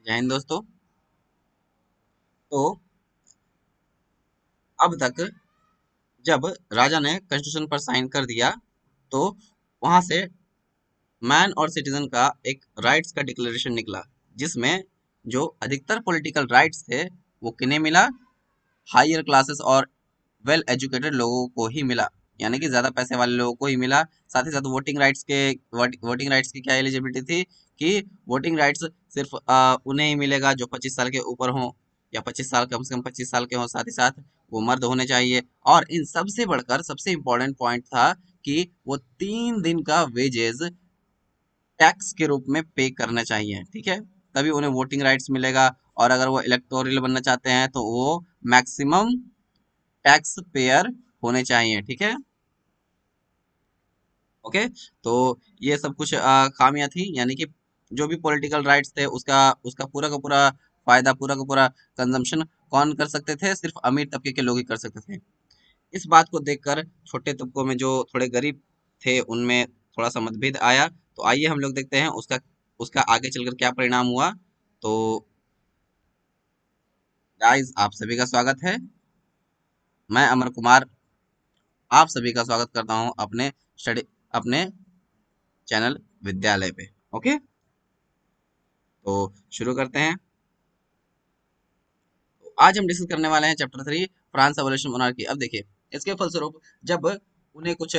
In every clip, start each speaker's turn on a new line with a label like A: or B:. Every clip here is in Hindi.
A: जय हिंद दोस्तों। तो अब तक जब राजा ने कॉन्स्टिट्यूशन पर साइन कर दिया तो वहां से मैन और सिटीजन का एक राइट्स का डिक्लेरेशन निकला, जिसमें जो अधिकतर पॉलिटिकल राइट्स थे वो किन्हें मिला? हायर क्लासेस और वेल एजुकेटेड लोगों को ही मिला, यानी कि ज्यादा पैसे वाले लोगों को ही मिला। साथ ही साथ वोटिंग राइट्स की क्या एलिजिबिलिटी थी कि वोटिंग राइट्स सिर्फ उन्हें ही मिलेगा जो 25 साल के ऊपर हों, या 25 साल, कम से कम 25 साल के हों। साथ ही साथ वो मर्द होने चाहिए। और इन सबसे बढ़कर सबसे इम्पोर्टेंट पॉइंट था कि वो 3 दिन का वेजेस टैक्स के रूप में पे करना चाहिए, ठीक है? तभी उन्हें वोटिंग राइट्स मिलेगा। और अगर वो इलेक्टोरल बनना चाहते हैं तो वो मैक्सिमम टैक्स पेयर होने चाहिए, ठीक है? ओके। तो ये सब कुछ खामियां थी, यानी कि जो भी पॉलिटिकल राइट्स थे उसका उसका पूरा का पूरा फायदा, पूरा का पूरा कंजम्पशन कौन कर सकते थे? सिर्फ अमीर तबके के लोग ही कर सकते थे। इस बात को देखकर छोटे तबकों में जो थोड़े गरीब थे उनमें थोड़ा सा मतभेद आया। तो आइए हम लोग देखते हैं उसका उसका आगे चलकर क्या परिणाम हुआ। तो गाइस, आप सभी का स्वागत है। मैं अमर कुमार आप सभी का स्वागत करता हूं अपने चैनल विद्यालय पे। ओके, तो शुरू करते हैं। तो आज हम डिस्कस करने वाले हैं चैप्टर 3, फ्रांस एवोल्यूशन मोनार्की। अब देखिए, इसके फलस्वरूप जब उन्हें कुछ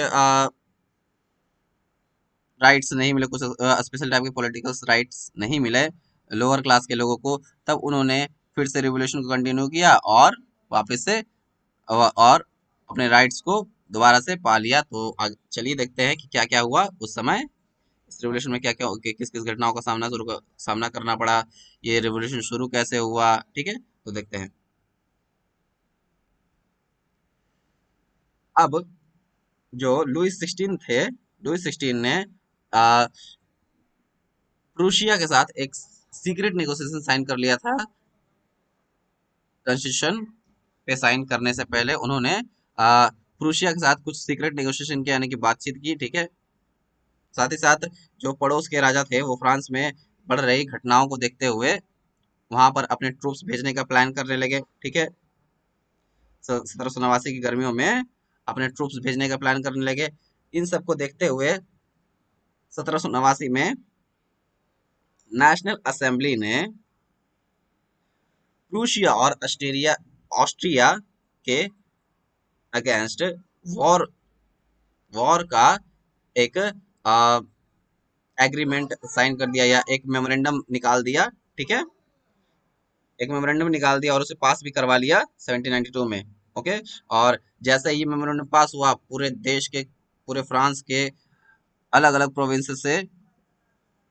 A: राइट्स नहीं मिले, कुछ स्पेशल टाइप के पॉलिटिकल राइट्स नहीं मिले लोअर क्लास के लोगों को, तब उन्होंने फिर से रिवोल्यूशन को कंटिन्यू किया और वापस से और अपने राइट्स को दोबारा से पा लिया। तो चलिए देखते हैं कि क्या क्या हुआ उस समय, इस रिवोल्यूशन में क्या क्या, किस किस घटनाओं का सामना करना पड़ा, ये रिवोल्यूशन शुरू कैसे हुआ, ठीक है? तो देखते हैं। अब जो लुइस 16 थे, लुइस 16 ने प्रूशिया के साथ एक सीक्रेट नेगोशिएशन साइन कर लिया था। कॉन्स्टिट्यूशन पे साइन करने से पहले उन्होंने प्रूशिया के साथ कुछ सीक्रेट नेगोशिएशन किया, यानी कि बातचीत की, ठीक है? साथ ही साथ जो पड़ोस के राजा थे वो फ्रांस में बढ़ रही घटनाओं को देखते हुए वहां पर अपने ट्रूप्स भेजने का प्लान करने लगे, ठीक है? 1789 की गर्मियों में अपने ट्रूप्स भेजने का प्लान करने लगे। इन सबको देखते हुए 1789 में नेशनल असेंबली ने प्रूशिया और ऑस्ट्रेलिया ऑस्ट्रिया के अगेंस्ट वॉर वॉर का एक एग्रीमेंट साइन कर दिया, या एक मेमोरेंडम निकाल दिया, ठीक है? एक मेमोरेंडम निकाल दिया और उसे पास भी करवा लिया 1792 में। ओके। और जैसे ही मेमोरेंडम पास हुआ, पूरे देश के, पूरे फ्रांस के अलग अलग प्रोविंस से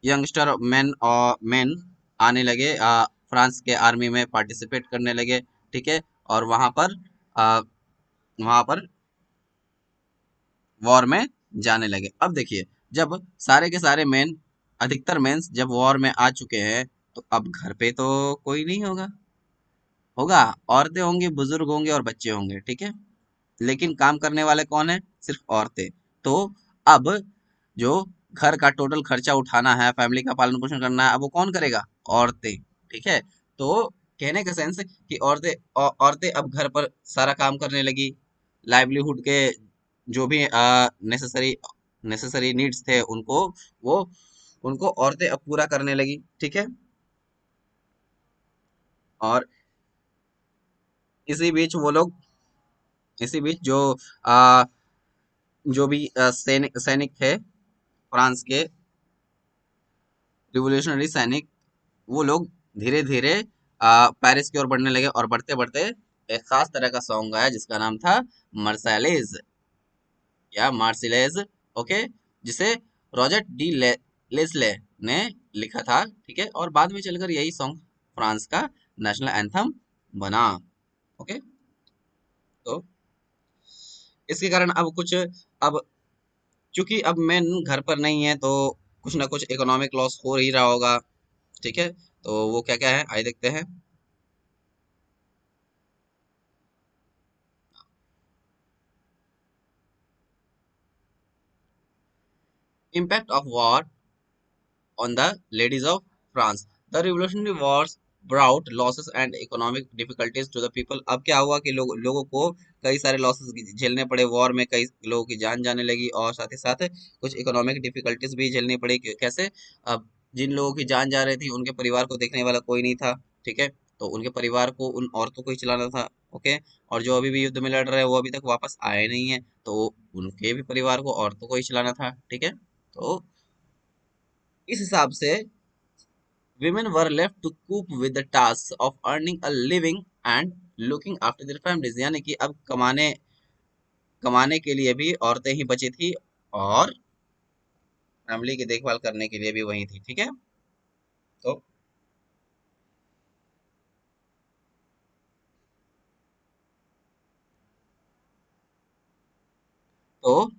A: यंगस्टर मेन आने लगे, फ्रांस के आर्मी में पार्टिसिपेट करने लगे, ठीक है? और वहां पर वॉर में जाने लगे। अब देखिए, जब सारे के सारे मेन, अधिकतर मेंस जब वॉर में आ चुके हैं, तो अब घर पे तो कोई नहीं होगा, होगा औरतें होंगी, बुजुर्ग होंगे और बच्चे होंगे, ठीक है? लेकिन काम करने वाले कौन है? सिर्फ औरतें। तो अब जो घर का टोटल खर्चा उठाना है, फैमिली का पालन पोषण करना है, अब वो कौन करेगा? औरतें, ठीक है? तो कहने का सेंस कि औरतें अब घर पर सारा काम करने लगी। लाइवलीहुड के जो भी नेसेसरी नेसेसरी नीड्स थे वो उनको औरतें अब पूरा करने लगी, ठीक है? और इसी बीच वो लोग इसी बीच आ, जो भी सैनिक सैनिक थे फ्रांस के, रिवोल्यूशनरी सैनिक, वो लोग धीरे धीरे पेरिस की ओर बढ़ने लगे। और बढ़ते बढ़ते एक खास तरह का सॉन्ग आया जिसका नाम था मर्सालेज, या मार्सिलेज। ओके, जिसे रॉजर डी लेस्ले ने लिखा था, ठीक है? और बाद में चलकर यही सॉन्ग फ्रांस का नेशनल एंथम बना। ओके। तो इसके कारण अब चूंकि अब मेन घर पर नहीं है, तो कुछ ना कुछ इकोनॉमिक लॉस हो ही रहा होगा, ठीक है? तो वो क्या क्या है, आइए देखते हैं। Impact of war on the ladies of France. The revolutionary wars brought losses and economic difficulties to the people. अब क्या हुआ कि लोगों को कई सारे लॉसेस झेलने पड़े, वॉर में कई लोगों की जान जाने लगी, और साथ ही साथ कुछ इकोनॉमिक डिफिकल्टीज भी झेलनी पड़ी। कैसे? अब जिन लोगों की जान जा रही थी उनके परिवार को देखने वाला कोई नहीं था, ठीक है, तो उनके परिवार को उन औरतों को ही चलाना था। ओके, और जो अभी भी युद्ध में लड़ रहे हैं वो अभी तक वापस आए नहीं है, तो उनके भी परिवार को औरतों को ही चलाना था, ठीक है। तो इस हिसाब से women were left to cope with the tasks of earning a living and looking after their families। यानी कि अब कमाने कमाने के लिए भी औरतें ही बची थी, और फैमिली की देखभाल करने के लिए भी वही थी, ठीक है। तो तो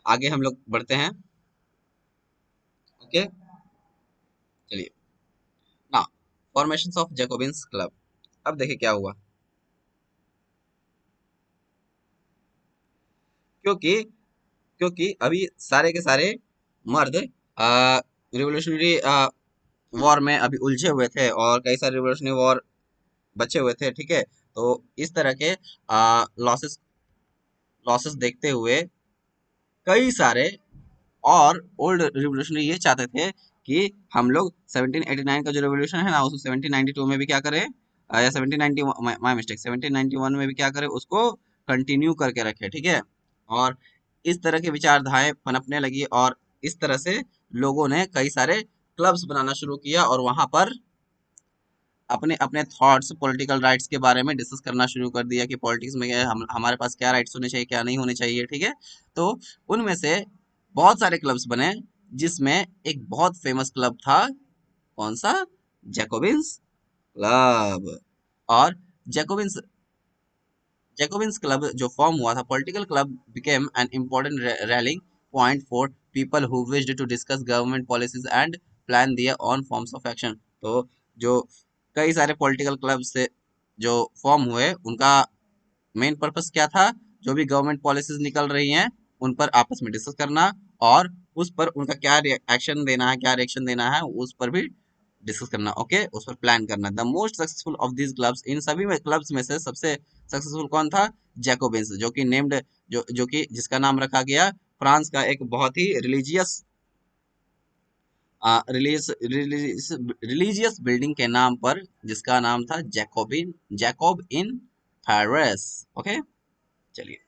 A: आगे हम लोग बढ़ते हैं। ओके, चलिए ना, फॉर्मेशन ऑफ जैकोबिन्स क्लब। अब देखिए क्या हुआ। क्योंकि क्योंकि अभी सारे के सारे मर्द रिवोल्यूशनरी वॉर में अभी उलझे हुए थे, और कई सारे रिवोल्यूशनरी वॉर बचे हुए थे, ठीक है। तो इस तरह के लॉसेस लॉसेस देखते हुए कई सारे और ओल्ड रिवोल्यूशनरी ये चाहते थे कि हम लोग 1789 का जो रिवोल्यूशन है ना, उसको 1792 में भी क्या करें, या 1790, माय मिस्टेक, 1791 में भी क्या करें, उसको कंटिन्यू करके रखे, ठीक है। और इस तरह की विचारधाराएं पनपने लगी, और इस तरह से लोगों ने कई सारे क्लब्स बनाना शुरू किया, और वहां पर अपने अपने थॉट्स पॉलिटिकल राइट्स के बारे में डिस्कस करना शुरू कर दिया कि पॉलिटिक्स में हमारे पास क्या राइट्स होने चाहिए, क्या नहीं होने चाहिए, ठीक है। तो उनमें से बहुत सारे क्लब्स बने, जिसमें एक बहुत फेमस क्लब था। कौन सा? Jacobins club. और जैकोबिन्स जैकोबिन्स क्लब जो फॉर्म हुआ था, political club became an important rallying point for people who wished to discuss government policies and plan their own forms of action. तो जो कई सारे पॉलिटिकल क्लब से जो फॉर्म हुए, उनका मेन पर्पस क्या था? जो भी गवर्नमेंट पॉलिसीज निकल रही हैं उन पर आपस में डिस्कस करना, और उस पर उनका क्या एक्शन देना है, क्या रिएक्शन देना है, उस पर भी डिस्कस करना, ओके, उस पर प्लान करना। The most successful of these clubs, इन सभी में क्लब्स में से सबसे सक्सेसफुल कौन था? जैकोबिन्स, जो कि नेम्ड, जो कि जिसका नाम रखा गया फ्रांस का एक बहुत ही रिलीजियस बिल्डिंग के नाम पर, जिसका नाम था जैकोब इन पेरिस। ओके, चलिए,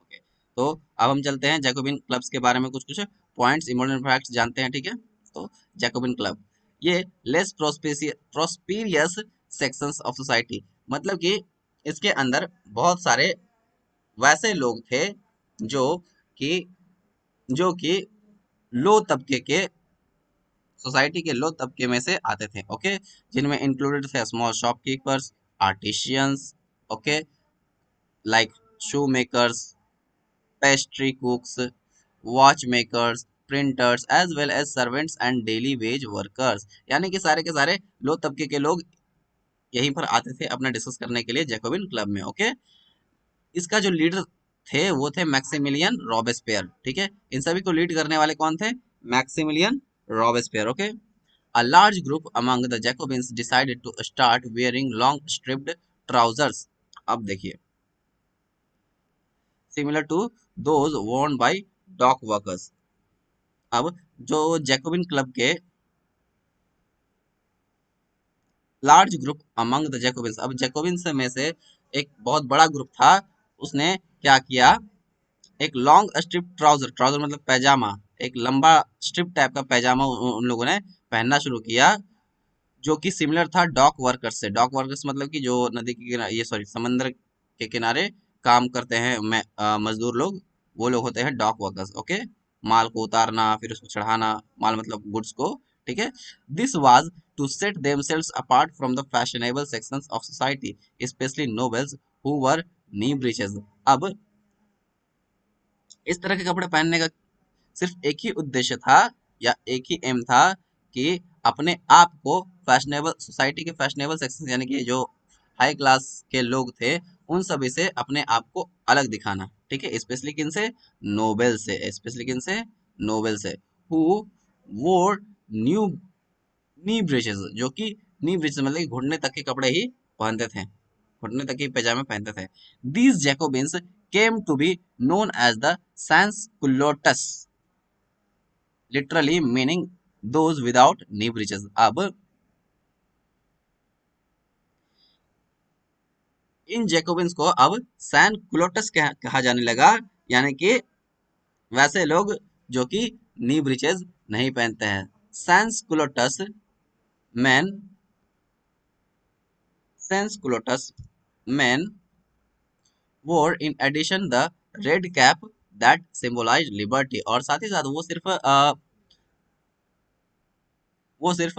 A: ओके। तो अब हम चलते हैं जैकोबिन क्लब्स के बारे में, कुछ कुछ पॉइंट्स, इम्पोर्टेंट फैक्ट्स जानते हैं, ठीक है। तो जैकोबिन क्लब ये less prosperous sections of society, मतलब कि इसके अंदर बहुत सारे वैसे लोग थे जो कि जो कि लो तबके के, सोसाइटी के लो तबके में से आते थे, ओके, जिनमें इंक्लूडेड थे small shopkeepers, artisans, okay, like shoe makers, pastry cooks, watch makers, printers, as well as servants and daily wage workers. यानी कि सारे के सारे लो तबके के लोग यहीं पर आते थे अपना डिस्कस करने के लिए जैकोबिन क्लब में, ओके। इसका जो लीडर थे वो थे मैक्सिमिलियन रॉबेस्पियर, ठीक है। इन सभी को लीड करने वाले कौन थे? Maximilian Robespierre, okay. A large group among the Jacobins decided to start wearing long striped trousers। अब देखिए, similar to those worn by dock workers। अब जो जैकोबिन क्लब के large group among the Jacobins, अब जैकोबिन्स में से एक बहुत बड़ा ग्रुप था, उसने क्या किया, एक लॉन्ग स्ट्रिप ट्राउजर, ट्राउजर मतलब पैजामा, एक लंबा स्ट्रिप टाइप का पैजामा उन लोगों ने पहनना शुरू किया, जो कि सिमिलर था डॉक वर्कर्स से। डॉक वर्कर्स मतलब कि जो नदी के किनारे, ये सॉरी, समंदर के किनारे काम करते हैं मजदूर लोग, वो लोग होते हैं डॉक वर्कर्स, ओके। माल को उतारना, फिर उसको चढ़ाना, माल मतलब गुड्स को, ठीक है। This was to set themselves apart from the fashionable sections of society, especially nobles who were knee breeches. अब इस तरह के कपड़े पहनने का सिर्फ एक ही उद्देश्य था, या एक ही एम था, कि अपने आप को फैशनेबल सोसाइटी के फैशनेबल सेक्शन, यानी कि जो हाई क्लास के लोग थे, उन सभी से अपने आप को अलग दिखाना, ठीक है। स्पेशली किन से? नोबेल से, स्पेशली किन से? नोबेल से, हु वोर न्यू नी ब्रेचेस, जो कि नी ब्रेचेस मतलब कि घुटने तक के कपड़े ही पहनते थे, घुटने तक के पैजामे पहनते थे। These Jacobins came to be known as the sansculottes, literally meaning those without knee breeches. अब इन जैकोबिन्स को अब सैंकुलोटस कहा जाने लगा, यानी कि वैसे लोग जो कि नी ब्रीचेस नहीं पहनते हैं। सैंसकुलोटस man sansculottes man wore in addition the red cap that symbolise liberty, और साथ ही साथ वो सिर्फ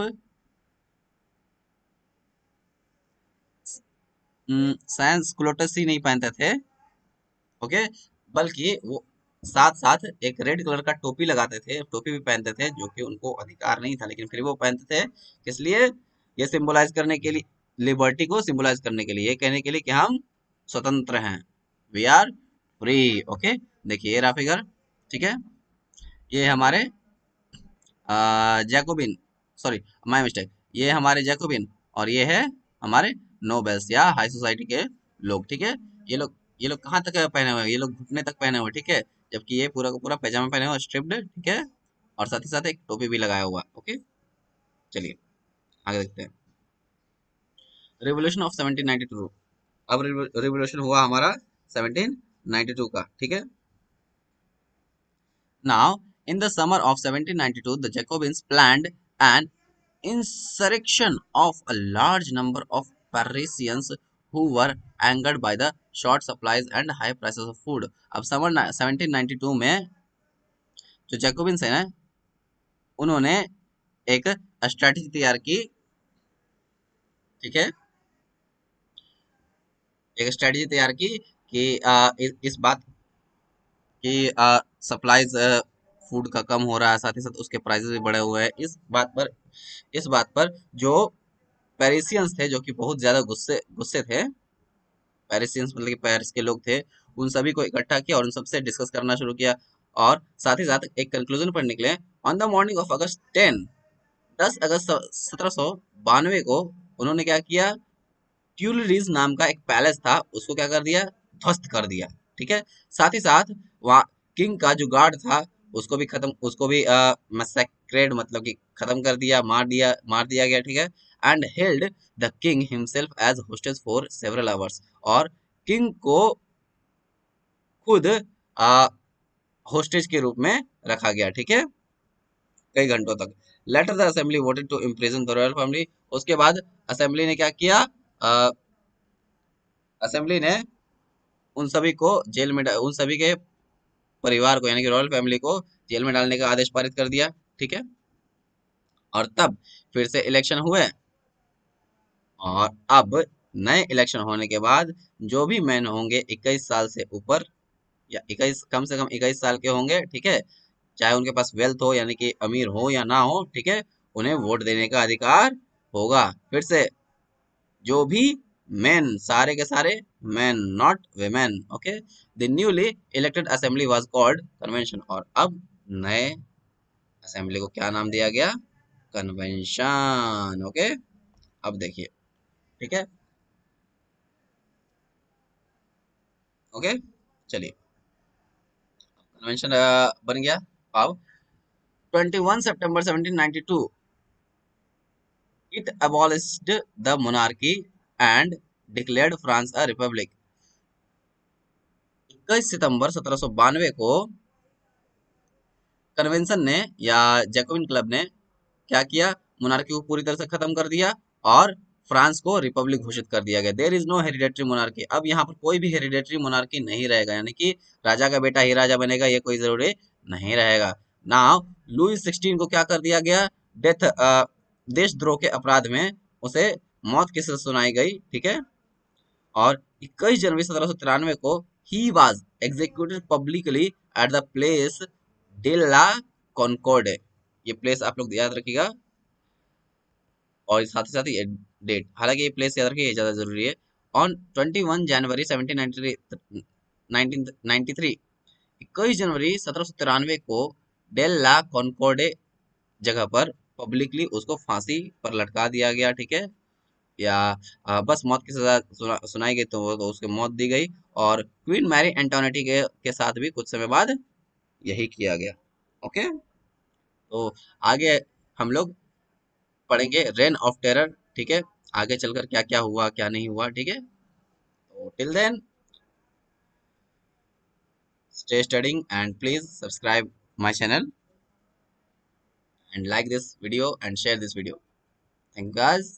A: सैंसकुलोटस ही नहीं पहनते थे, ओके, बल्कि वो साथ साथ एक रेड कलर का टोपी लगाते थे, टोपी भी पहनते थे, जो कि उनको अधिकार नहीं था लेकिन फिर वो पहनते थे। किस लिए? ये सिंबलाइज करने के लिए, लिबर्टी को सिंबलाइज करने के लिए, ये कहने के लिए कि हम स्वतंत्र हैं, वी आर फ्री। ओके, देखिए ये रहा फिगर, ठीक है, ये हमारे जैकोबिन, सॉरी माय मिस्टेक, ये हमारे जैकोबिन और ये है हमारे नोबेल्स या हाई सोसाइटी के लोग, ठीक है। ये लोग कहाँ तक पहने हुए हैं? ये लोग घुटने तक पहने हुए हैं, ठीक है, जबकि ये पूरा का पूरा पैजामा पहने हुआ स्ट्रिप्ड, ठीक है, और साथ ही साथ एक टोपी भी लगाया हुआ, ओके। चलिए आगे देखते हैं। Revolution of 1792। अब रिवोल्यूशन हुआ हमारा 1792 का, ठीक है। Now, in the summer of 1792, the Jacobins planned an insurrection of a large number of Parisians who were angered by the short supplies and high prices of food. अब समर 1792 में जो जैकोबिन्स है ना, उन्होंने एक स्ट्रैटेजी तैयार की, ठीक है, एक स्ट्रैटेजी तैयार की कि इस बात कि सप्लाईज फूड का कम हो रहा है, साथ ही साथ उसके प्राइसेस भी बढ़े हुए हैं। इस बात पर जो पेरिसियंस थे, जो कि बहुत ज्यादा गुस्से गुस्से थे, पेरिसियंस मतलब कि पेरिस के लोग थे, उन सभी को इकट्ठा किया और उन सबसे डिस्कस करना शुरू किया, और साथ ही साथ एक कंक्लूजन पर निकले। ऑन द मॉर्निंग ऑफ अगस्त 10 अगस्त 1792 को उन्होंने क्या किया, ट्यूलरीज नाम का एक पैलेस था, उसको क्या कर दिया, ध्वस्त कर दिया, ठीक है। साथ ही साथ वहाँ किंग का जो गार्ड था, उसको भी मैसेक्रेड मतलब कि खत्म कर दिया, मार दिया गया, ठीक है। And held the king himself as hostage for several hours, और किंग को खुद होस्टेज के रूप में रखा गया, ठीक है, कई घंटों तक। Later the assembly voted to imprison the royal family. उसके बाद असेंबली ने क्या किया, असेंबली ने उन सभी के परिवार को यानी कि रॉयल फैमिली को जेल में डालने का आदेश पारित कर दिया, ठीक है। और तब फिर से इलेक्शन हुए, और अब नए इलेक्शन होने के बाद जो भी मैन होंगे 21 साल से ऊपर, या 21, कम से कम 21 साल के होंगे, ठीक है, चाहे उनके पास वेल्थ हो यानी कि अमीर हो या ना हो, ठीक है, उन्हें वोट देने का अधिकार होगा। फिर से जो भी मेन, सारे के सारे main, not women, okay. The newly elected assembly was called convention, और अब नए असेंबली को क्या नाम दिया गया, कन्वेंशन, ओके। अब देखिए, ठीक है, ओके, चलिए कन्वेंशन बन गया। अब 21 सितंबर 1792 it abolished the monarchy and declared France a republic। 21 सितंबर 1792 को कन्वेंशन ने या जैकोबिन क्लब ने क्या किया, मोनार्की को पूरी तरह से खत्म कर दिया और फ्रांस को रिपब्लिक घोषित कर दिया गया। There is no hereditary monarchy, अब यहाँ पर कोई भी हेरिडेटरी मोनार्की नहीं रहेगा, यानी कि राजा का बेटा ही राजा बनेगा, ये कोई जरूरी नहीं रहेगा। नाउ लुई 16 को क्या कर दिया गया, डेथ, देशद्रोह के अपराध में उसे मौत की सजा सुनाई गई, ठीक है। और 21 जनवरी 1793 को he was executed publicly at the place de la Concorde. ये प्लेस आप लोग याद रखिएगा, और साथ ही साथ ये डेट, हालांकि ये प्लेस याद रखिए, ये ज्यादा जरूरी है। ऑन 21 जनवरी 1793 21 जनवरी 1793 को डेल ला कॉन्कॉर्डे जगह पर पब्लिकली उसको फांसी पर लटका दिया गया, ठीक है। या बस मौत की सजा सुनाई गई, तो वो तो उसकी मौत दी गई। और क्वीन मैरी एंटोनेटी के साथ भी कुछ समय बाद यही किया गया। ओके, तो आगे हम लोग पढ़ेंगे रेन ऑफ टेरर, ठीक है। आगे चलकर क्या क्या हुआ क्या नहीं हुआ, ठीक है। तो till then, stay studying and please subscribe my channel and like this video and share this video. Thank you guys.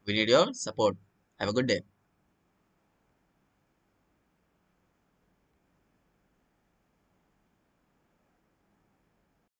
A: We need your support. Have a good day.